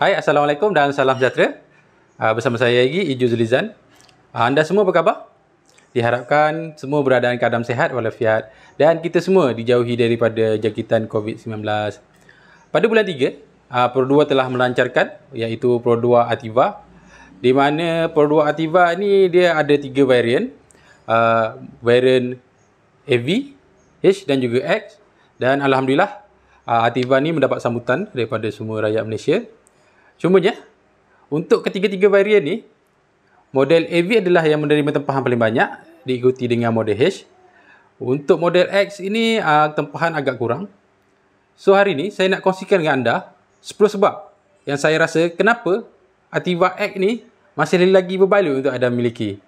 Hai, Assalamualaikum dan salam sejahtera. Bersama saya lagi, Iju Zulizan. Anda semua apa khabar? Diharapkan semua berada dalam keadaan sihat walafiat dan kita semua dijauhi daripada jangkitan COVID-19. Pada bulan 3, Pro 2 telah melancarkan iaitu Pro 2 Ativa, di mana Pro 2 Ativa ni dia ada 3 varian. Varian AV, H dan juga X, dan alhamdulillah Ativa ni mendapat sambutan daripada semua rakyat Malaysia. Cumanya, untuk ketiga-tiga varian ni, model AV adalah yang menerima tempahan paling banyak, diikuti dengan model H. Untuk model X ini, tempahan agak kurang. So, hari ni saya nak kongsikan dengan anda 10 sebab yang saya rasa kenapa Ativa X ni masih lagi berbaloi untuk anda miliki.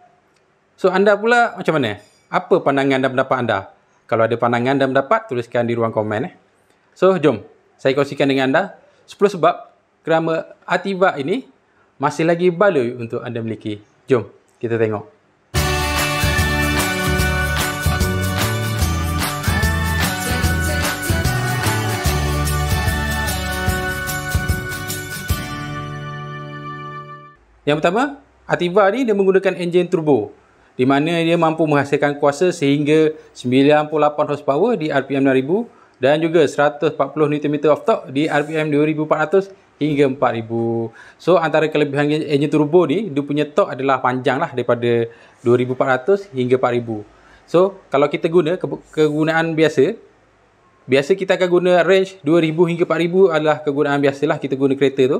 So, anda pula macam mana? Apa pandangan dan pendapat anda? Kalau ada pandangan dan pendapat, tuliskan di ruang komen. So, jom saya kongsikan dengan anda 10 sebab kerana Ativa ini masih lagi baloi untuk anda miliki. Jom kita tengok. Yang pertama, Ativa ni dia menggunakan enjin turbo, di mana dia mampu menghasilkan kuasa sehingga 98 horsepower di RPM 6000 dan juga 140 Nm of torque di RPM 2400 hingga 4000. So, antara kelebihan enjin turbo ni, dia punya torque adalah panjang lah daripada 2400 hingga 4000. So, kalau kita guna kegunaan biasa kita akan guna range 2000 hingga 4000 adalah kegunaan biasalah kita guna kereta tu.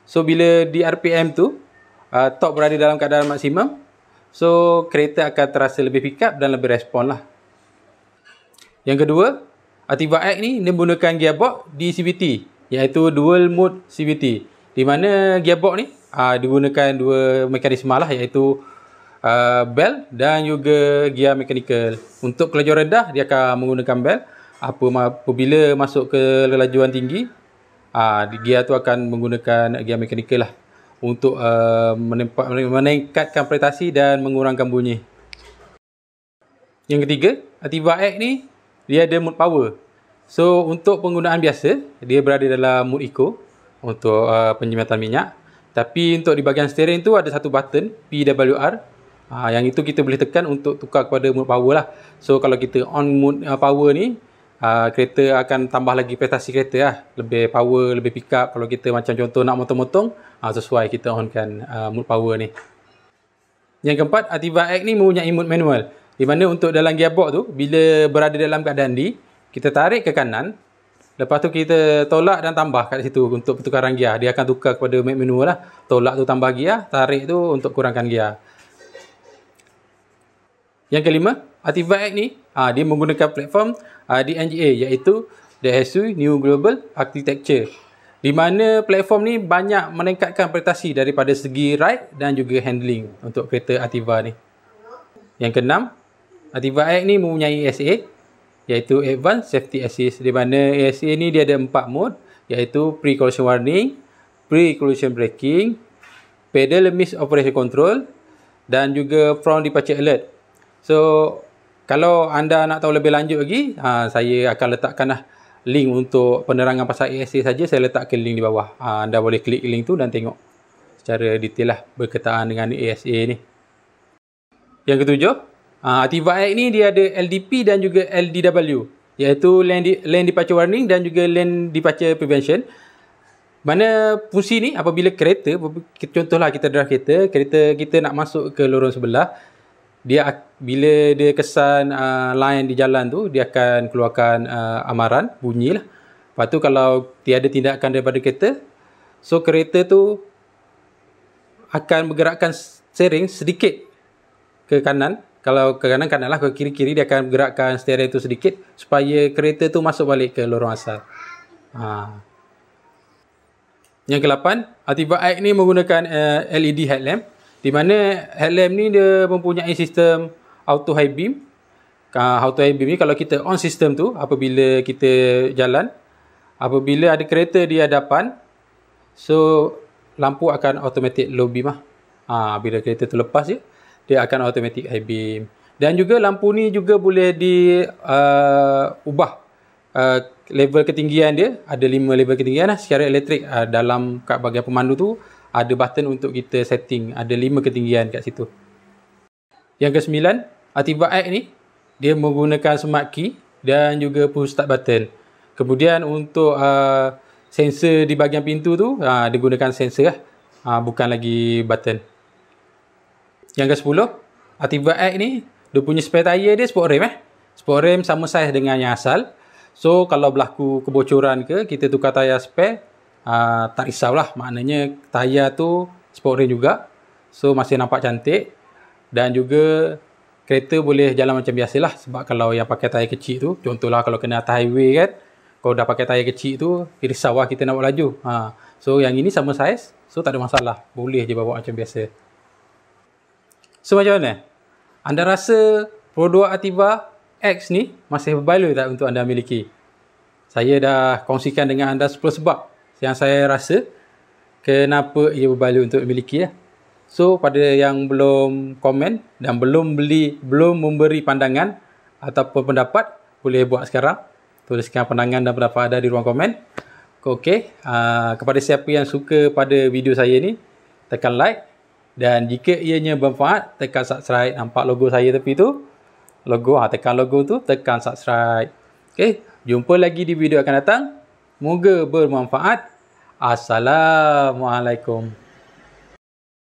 So, bila di RPM tu, torque berada dalam keadaan maksimum, so kereta akan terasa lebih pick up dan lebih respon lah. Yang kedua, Ativa X ni dia menggunakan gearbox di CVT, iaitu dual mode CVT, di mana gearbox ni digunakan dua mekanisme lah, iaitu bell dan juga gear mechanical. Untuk kelajuan rendah dia akan menggunakan bell. Apabila masuk ke kelajuan tinggi, gear tu akan menggunakan gear mechanical lah untuk meningkatkan prestasi dan mengurangkan bunyi. Yang ketiga, Ativa X ni dia ada mode power. So, untuk penggunaan biasa, dia berada dalam mode eco untuk penjimatan minyak. Tapi untuk di bahagian steering tu ada satu button PWR. Yang itu kita boleh tekan untuk tukar kepada mode power lah. So, kalau kita on mode power ni, kereta akan tambah lagi prestasi kereta lah. Lebih power, lebih pick up. Kalau kita macam contoh nak motong-motong, sesuai kita onkan mode power ni. Yang keempat, Ativa X ni mempunyai mode manual, di mana untuk dalam gearbox tu, bila berada dalam keadaan D, kita tarik ke kanan, lepas tu kita tolak dan tambah kat situ untuk pertukaran gear. Dia akan tukar kepada mode manual lah. Tolak tu tambah gear, tarik tu untuk kurangkan gear. Yang kelima, Ativa X ni dia menggunakan platform DNGA, iaitu DSU New Global Architecture, di mana platform ni banyak meningkatkan prestasi daripada segi ride dan juga handling untuk kereta Ativa ni. Yang keenam, Ativa X ni mempunyai ASA, iaitu Advanced Safety Assist, di mana ASA ni dia ada 4 mode, iaitu Pre-Collision Warning, Pre-Collision Braking, Pedal Miss Operation Control dan juga Front Departure Alert. So, kalau anda nak tahu lebih lanjut lagi, saya akan letakkan link untuk penerangan pasal ASA saja. Saya letakkan link di bawah. Anda boleh klik link tu dan tengok secara detail lah berkaitan dengan ASA ni. Yang ketujuh, Ativa X ni dia ada LDP dan juga LDW, iaitu Lane Departure Warning dan juga Lane Departure Prevention. Mana fungsi ni apabila kereta, contohlah kita drive kereta kita nak masuk ke lorong sebelah, bila dia kesan line di jalan tu, dia akan keluarkan amaran, bunyi lah. Lepas tu kalau tiada tindakan daripada kereta, so kereta tu akan bergerakkan steering sedikit ke kanan. Kalau ke kanan lah, ke kiri dia akan bergerakkan steering tu sedikit supaya kereta tu masuk balik ke lorong asal. Yang ke-8, Ativa X ni menggunakan LED headlamp, di mana headlamp ni dia mempunyai sistem auto high beam. Auto high beam ni kalau kita on sistem tu, apabila kita jalan, apabila ada kereta di hadapan, so lampu akan automatic low beam lah. Bila kereta tu lepas je, dia akan automatic high beam. Dan juga lampu ni juga boleh diubah level ketinggian dia, ada 5 level ketinggian lah secara elektrik. Dalam kat bahagian pemandu tu ada button untuk kita setting, ada 5 ketinggian kat situ. Yang ke-9, Ativa X ni dia menggunakan smart key dan juga push start button. Kemudian untuk sensor di bahagian pintu tu dia gunakan sensor lah, bukan lagi button. Yang ke-10, Ativa X ni dia punya spare tire dia sport rim Sport rim sama saiz dengan yang asal. So kalau berlaku kebocoran ke, kita tukar tayar spare, tak risaulah. Maknanya tayar tu sport rim juga. So masih nampak cantik. Dan juga kereta boleh jalan macam biasalah. Sebab kalau yang pakai tayar kecil tu, contohlah kalau kena atas highway kan, kalau dah pakai tayar kecil tu, risau lah kita nak buat laju. So yang ini sama saiz, so tak ada masalah. Boleh je bawa macam biasa. So macam mana? Anda rasa produk Ativa X ni masih berbaloi tak untuk anda miliki? Saya dah kongsikan dengan anda 10 sebab yang saya rasa kenapa ia berbaloi untuk dimiliki. So pada yang belum komen dan belum memberi pandangan ataupun pendapat, boleh buat sekarang. Tuliskan pandangan dan pendapat anda di ruang komen. Okey, kepada siapa yang suka pada video saya ni, tekan like. Dan jika ianya bermanfaat, tekan subscribe. Nampak logo saya tepi tu? Logo, tekan logo tu, tekan subscribe. Okey, jumpa lagi di video akan datang. Moga bermanfaat. Assalamualaikum.